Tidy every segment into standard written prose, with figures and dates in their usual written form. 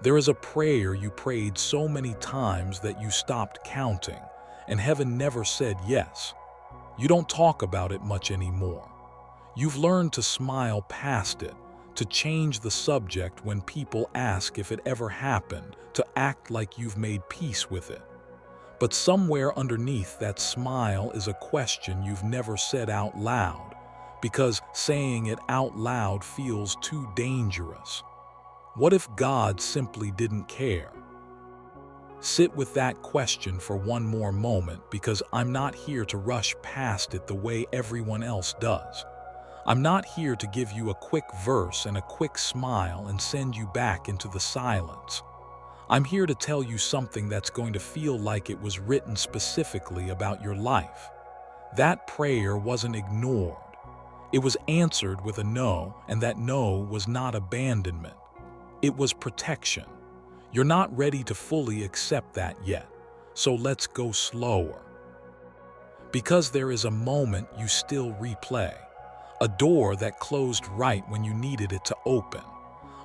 There is a prayer you prayed so many times that you stopped counting, and heaven never said yes. You don't talk about it much anymore. You've learned to smile past it, to change the subject when people ask if it ever happened, to act like you've made peace with it. But somewhere underneath that smile is a question you've never said out loud, because saying it out loud feels too dangerous. What if God simply didn't care? Sit with that question for one more moment, because I'm not here to rush past it the way everyone else does. I'm not here to give you a quick verse and a quick smile and send you back into the silence. I'm here to tell you something that's going to feel like it was written specifically about your life. That prayer wasn't ignored. It was answered with a no, and that no was not abandonment. It was protection. You're not ready to fully accept that yet, so let's go slower. Because there is a moment you still replay, a door that closed right when you needed it to open,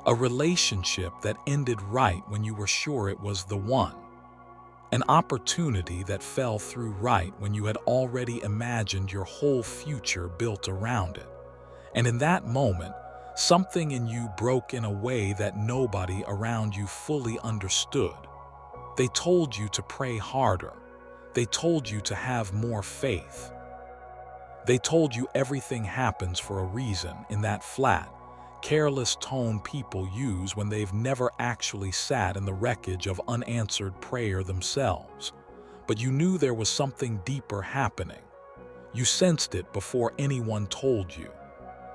a relationship that ended right when you were sure it was the one, an opportunity that fell through right when you had already imagined your whole future built around it. And in that moment, something in you broke in a way that nobody around you fully understood. They told you to pray harder. They told you to have more faith. They told you everything happens for a reason in that flat, careless tone people use when they've never actually sat in the wreckage of unanswered prayer themselves. But you knew there was something deeper happening. You sensed it before anyone told you.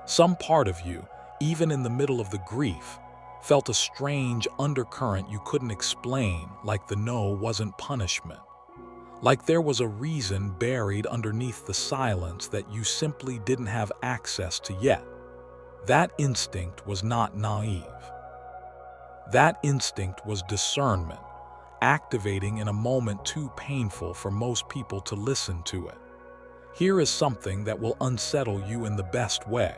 Some part of you, even in the middle of the grief, felt a strange undercurrent you couldn't explain, like the no wasn't punishment. Like there was a reason buried underneath the silence that you simply didn't have access to yet. That instinct was not naive. That instinct was discernment, activating in a moment too painful for most people to listen to it. Here is something that will unsettle you in the best way.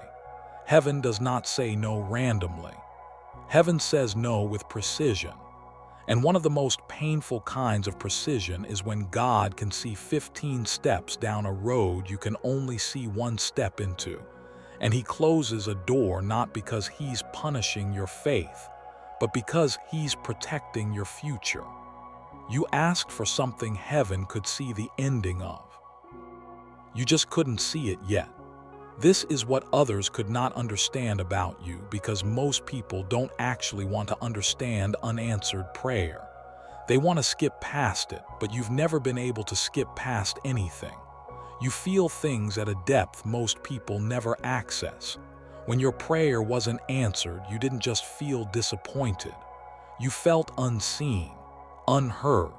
Heaven does not say no randomly. Heaven says no with precision. And one of the most painful kinds of precision is when God can see 15 steps down a road you can only see one step into. And He closes a door not because He's punishing your faith, but because He's protecting your future. You asked for something heaven could see the ending of. You just couldn't see it yet. This is what others could not understand about you, because most people don't actually want to understand unanswered prayer. They want to skip past it, but you've never been able to skip past anything. You feel things at a depth most people never access. When your prayer wasn't answered, you didn't just feel disappointed. You felt unseen, unheard,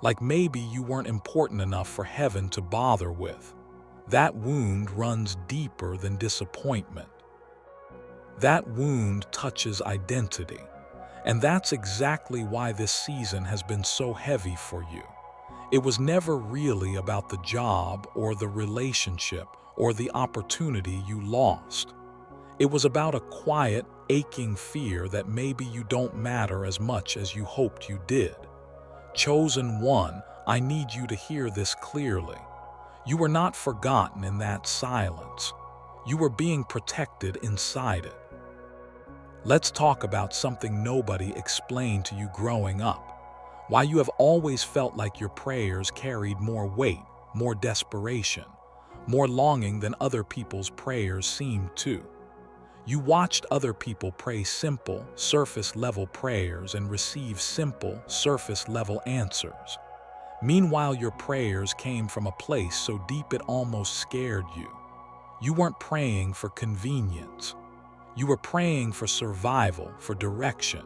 like maybe you weren't important enough for heaven to bother with. That wound runs deeper than disappointment. That wound touches identity. And that's exactly why this season has been so heavy for you. It was never really about the job or the relationship or the opportunity you lost. It was about a quiet, aching fear that maybe you don't matter as much as you hoped you did. Chosen one, I need you to hear this clearly. You were not forgotten in that silence. You were being protected inside it. Let's talk about something nobody explained to you growing up. Why you have always felt like your prayers carried more weight, more desperation, more longing than other people's prayers seemed to. You watched other people pray simple, surface-level prayers and receive simple, surface-level answers. Meanwhile, your prayers came from a place so deep it almost scared you. You weren't praying for convenience. You were praying for survival, for direction,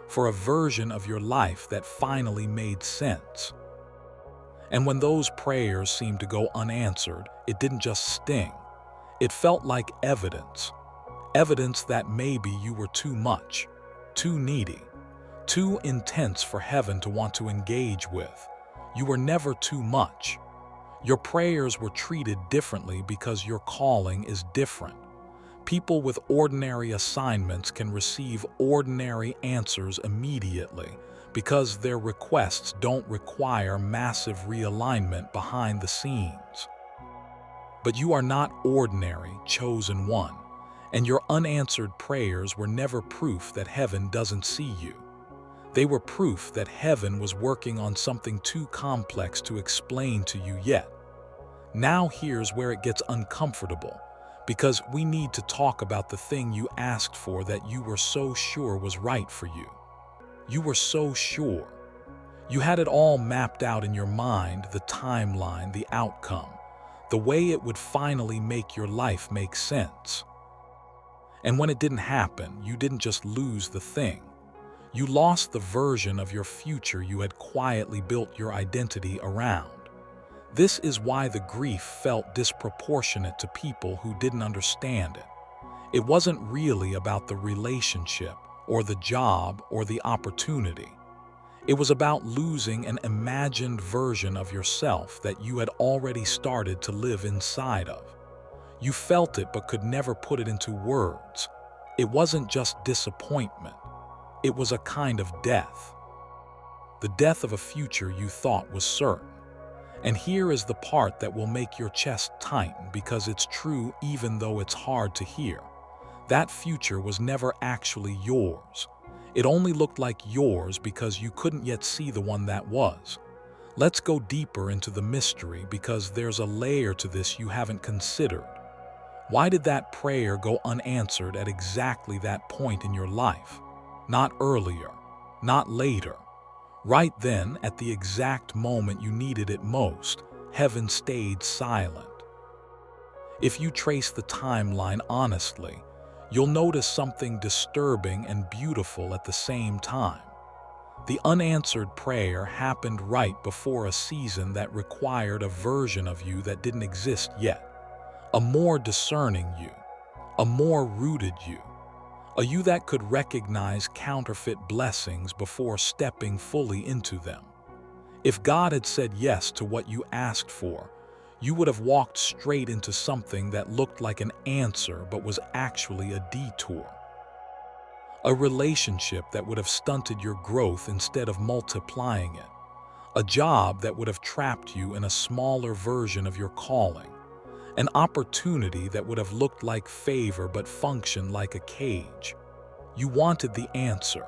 for a version of your life that finally made sense. And when those prayers seemed to go unanswered, it didn't just sting. It felt like evidence. Evidence that maybe you were too much, too needy, too intense for heaven to want to engage with. You were never too much. Your prayers were treated differently because your calling is different. People with ordinary assignments can receive ordinary answers immediately because their requests don't require massive realignment behind the scenes. But you are not ordinary, chosen one, and your unanswered prayers were never proof that heaven doesn't see you. They were proof that heaven was working on something too complex to explain to you yet. Now here's where it gets uncomfortable, because we need to talk about the thing you asked for that you were so sure was right for you. You were so sure. You had it all mapped out in your mind, the timeline, the outcome, the way it would finally make your life make sense. And when it didn't happen, you didn't just lose the thing. You lost the version of your future you had quietly built your identity around. This is why the grief felt disproportionate to people who didn't understand it. It wasn't really about the relationship, or the job, or the opportunity. It was about losing an imagined version of yourself that you had already started to live inside of. You felt it but could never put it into words. It wasn't just disappointment. It was a kind of death. The death of a future you thought was certain. And here is the part that will make your chest tighten because it's true even though it's hard to hear. That future was never actually yours. It only looked like yours because you couldn't yet see the one that was. Let's go deeper into the mystery because there's a layer to this you haven't considered. Why did that prayer go unanswered at exactly that point in your life? Not earlier, not later. Right then, at the exact moment you needed it most, heaven stayed silent. If you trace the timeline honestly, you'll notice something disturbing and beautiful at the same time. The unanswered prayer happened right before a season that required a version of you that didn't exist yet. A more discerning you, a more rooted you, a you that could recognize counterfeit blessings before stepping fully into them. If God had said yes to what you asked for, you would have walked straight into something that looked like an answer but was actually a detour. A relationship that would have stunted your growth instead of multiplying it. A job that would have trapped you in a smaller version of your calling. An opportunity that would have looked like favor but functioned like a cage. You wanted the answer.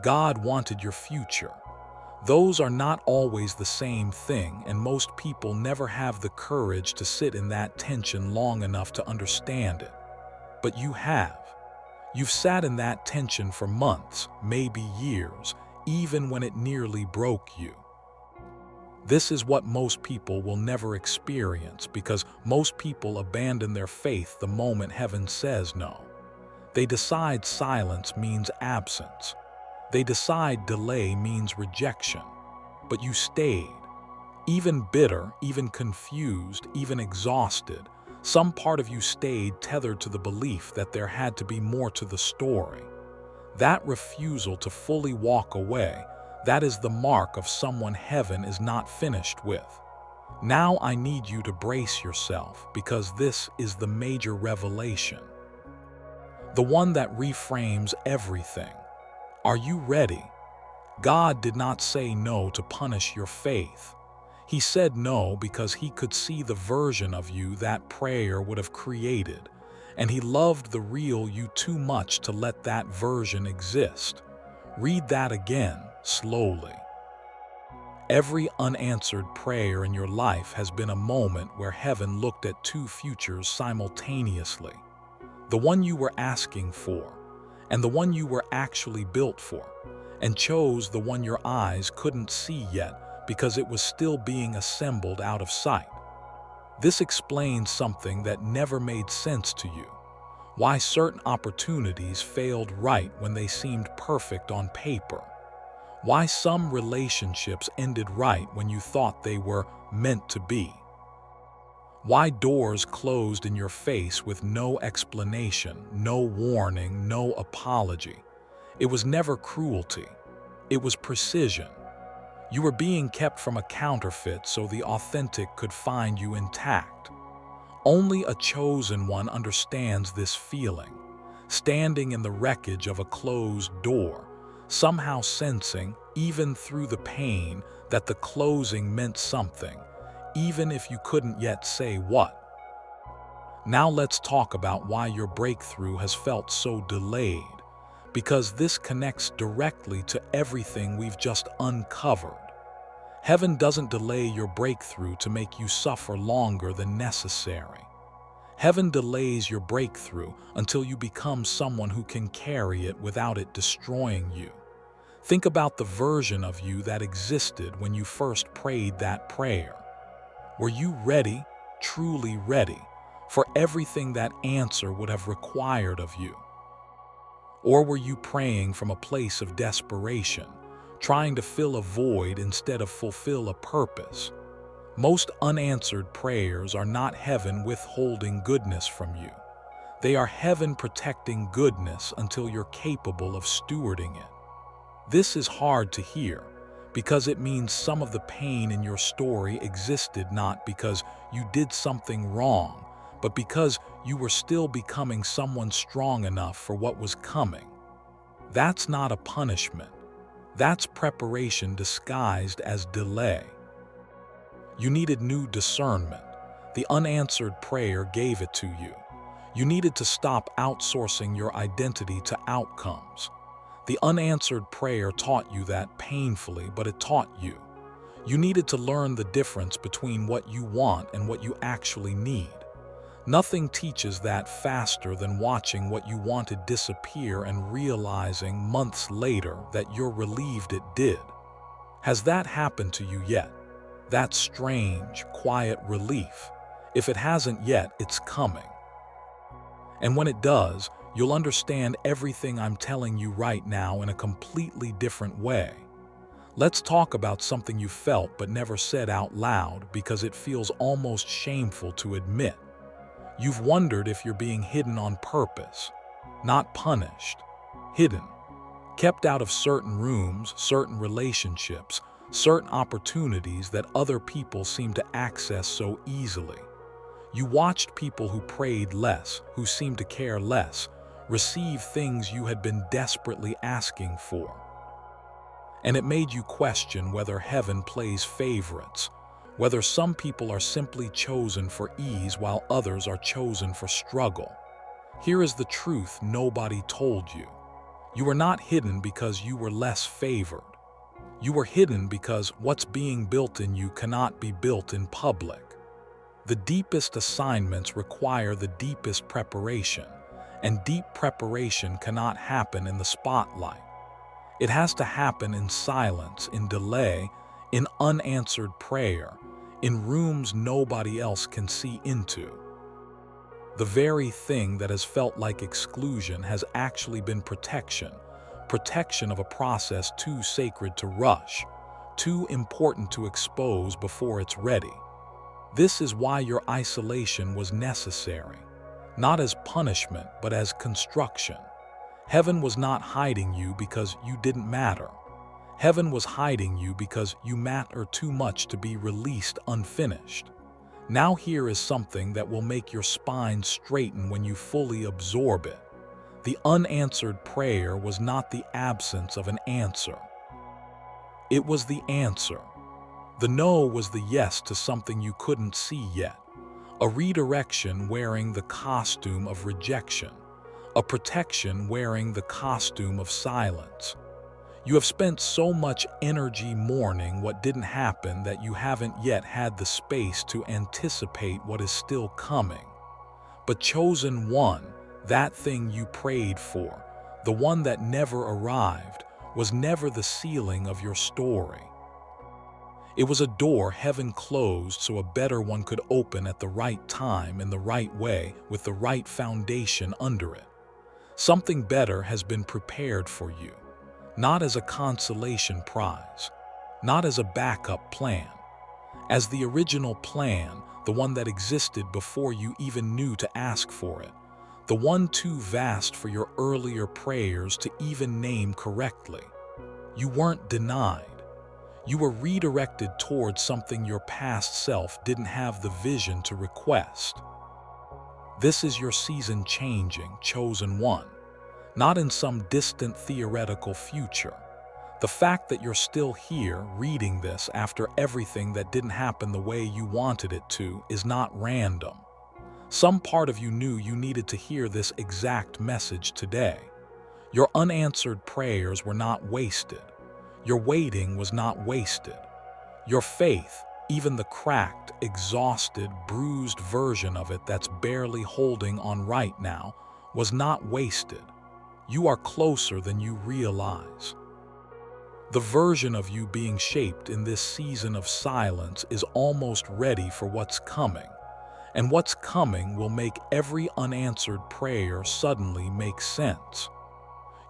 God wanted your future. Those are not always the same thing, and most people never have the courage to sit in that tension long enough to understand it. But you have. You've sat in that tension for months, maybe years, even when it nearly broke you. This is what most people will never experience because most people abandon their faith the moment heaven says no. They decide silence means absence. They decide delay means rejection. But you stayed. Even bitter, even confused, even exhausted, some part of you stayed tethered to the belief that there had to be more to the story. That refusal to fully walk away, that is the mark of someone heaven is not finished with. Now I need you to brace yourself because this is the major revelation. The one that reframes everything. Are you ready? God did not say no to punish your faith. He said no because he could see the version of you that prayer would have created, and he loved the real you too much to let that version exist. Read that again, slowly. Every unanswered prayer in your life has been a moment where heaven looked at two futures simultaneously. The one you were asking for, and the one you were actually built for, and chose the one your eyes couldn't see yet because it was still being assembled out of sight. This explains something that never made sense to you. Why certain opportunities failed right when they seemed perfect on paper. Why some relationships ended right when you thought they were meant to be. Why doors closed in your face with no explanation, no warning, no apology. It was never cruelty. It was precision. You were being kept from a counterfeit so the authentic could find you intact. Only a chosen one understands this feeling, standing in the wreckage of a closed door, somehow sensing, even through the pain, that the closing meant something, even if you couldn't yet say what. Now let's talk about why your breakthrough has felt so delayed, because this connects directly to everything we've just uncovered. Heaven doesn't delay your breakthrough to make you suffer longer than necessary. Heaven delays your breakthrough until you become someone who can carry it without it destroying you. Think about the version of you that existed when you first prayed that prayer. Were you ready, truly ready, for everything that answer would have required of you? Or were you praying from a place of desperation, trying to fill a void instead of fulfill a purpose? Most unanswered prayers are not heaven withholding goodness from you. They are heaven protecting goodness until you're capable of stewarding it. This is hard to hear because it means some of the pain in your story existed not because you did something wrong, but because you were still becoming someone strong enough for what was coming. That's not a punishment. That's preparation disguised as delay. You needed new discernment. The unanswered prayer gave it to you. You needed to stop outsourcing your identity to outcomes. The unanswered prayer taught you that painfully, but it taught you. You needed to learn the difference between what you want and what you actually need. Nothing teaches that faster than watching what you wanted disappear and realizing months later that you're relieved it did. Has that happened to you yet? That strange, quiet relief. If it hasn't yet, it's coming. And when it does, you'll understand everything I'm telling you right now in a completely different way. Let's talk about something you felt but never said out loud because it feels almost shameful to admit. You've wondered if you're being hidden on purpose, not punished. Hidden, kept out of certain rooms, certain relationships, certain opportunities that other people seem to access so easily. You watched people who prayed less, who seemed to care less, receive things you had been desperately asking for. And it made you question whether heaven plays favorites, whether some people are simply chosen for ease while others are chosen for struggle. Here is the truth nobody told you. You were not hidden because you were less favored. You were hidden because what's being built in you cannot be built in public. The deepest assignments require the deepest preparation, and deep preparation cannot happen in the spotlight. It has to happen in silence, in delay, in unanswered prayer, in rooms nobody else can see into. The very thing that has felt like exclusion has actually been protection, protection of a process too sacred to rush, too important to expose before it's ready. This is why your isolation was necessary, not as punishment, but as construction. Heaven was not hiding you because you didn't matter. Heaven was hiding you because you matter too much to be released unfinished. Now here is something that will make your spine straighten when you fully absorb it. The unanswered prayer was not the absence of an answer. It was the answer. The no was the yes to something you couldn't see yet. A redirection wearing the costume of rejection. A protection wearing the costume of silence. You have spent so much energy mourning what didn't happen that you haven't yet had the space to anticipate what is still coming. But chosen one, that thing you prayed for, the one that never arrived, was never the ceiling of your story. It was a door heaven closed so a better one could open at the right time in the right way with the right foundation under it. Something better has been prepared for you, not as a consolation prize, not as a backup plan, as the original plan, the one that existed before you even knew to ask for it, the one too vast for your earlier prayers to even name correctly. You weren't denied. You were redirected towards something your past self didn't have the vision to request. This is your season changing, chosen one, not in some distant theoretical future. The fact that you're still here reading this after everything that didn't happen the way you wanted it to is not random. Some part of you knew you needed to hear this exact message today. Your unanswered prayers were not wasted. Your waiting was not wasted. Your faith, even the cracked, exhausted, bruised version of it that's barely holding on right now, was not wasted. You are closer than you realize. The version of you being shaped in this season of silence is almost ready for what's coming. And what's coming will make every unanswered prayer suddenly make sense.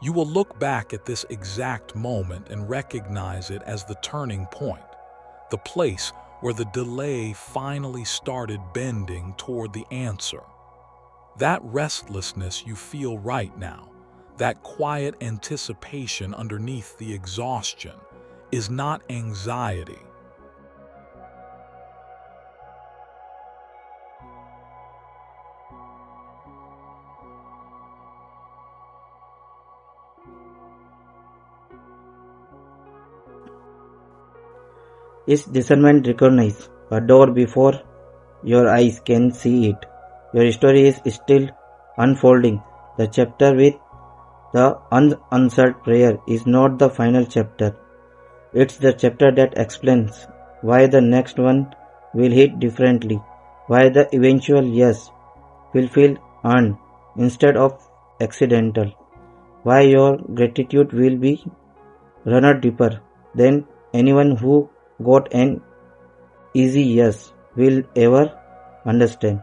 You will look back at this exact moment and recognize it as the turning point, the place where the delay finally started bending toward the answer. That restlessness you feel right now, that quiet anticipation underneath the exhaustion, is not anxiety. Is discernment recognize a door before your eyes can see it? Your story is still unfolding. The chapter with the unanswered prayer is not the final chapter. It's the chapter that explains why the next one will hit differently, why the eventual yes will feel earned instead of accidental, why your gratitude will be runner deeper than anyone who got an easy yes will ever understand.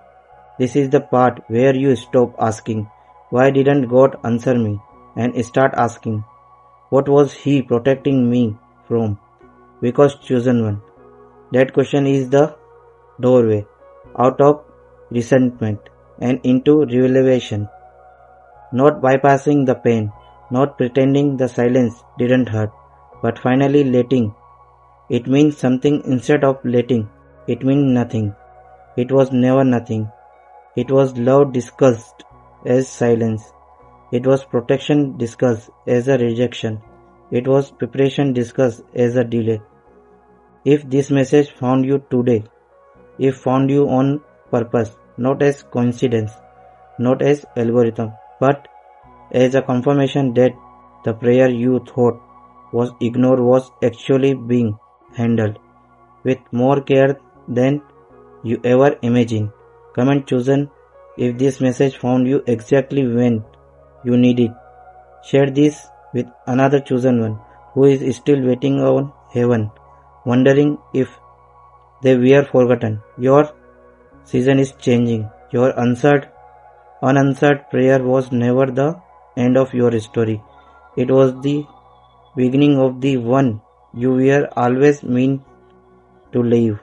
This is the part where you stop asking, why didn't God answer me? And start asking, what was He protecting me from? Because chosen one. That question is the doorway out of resentment and into revelation. Not bypassing the pain, not pretending the silence didn't hurt, but finally letting it mean something instead of letting it mean nothing. It was never nothing. It was love discussed as silence. It was protection discussed as a rejection. It was preparation discussed as a delay. If this message found you today, if found you on purpose, not as coincidence, not as algorithm, but as a confirmation that the prayer you thought was ignored was actually being handled with more care than you ever imagined. Comment chosen if this message found you exactly when you need it. Share this with another chosen one who is still waiting on heaven, wondering if they were forgotten. Your season is changing. Your unanswered prayer was never the end of your story. It was the beginning of the one you were always meant to live.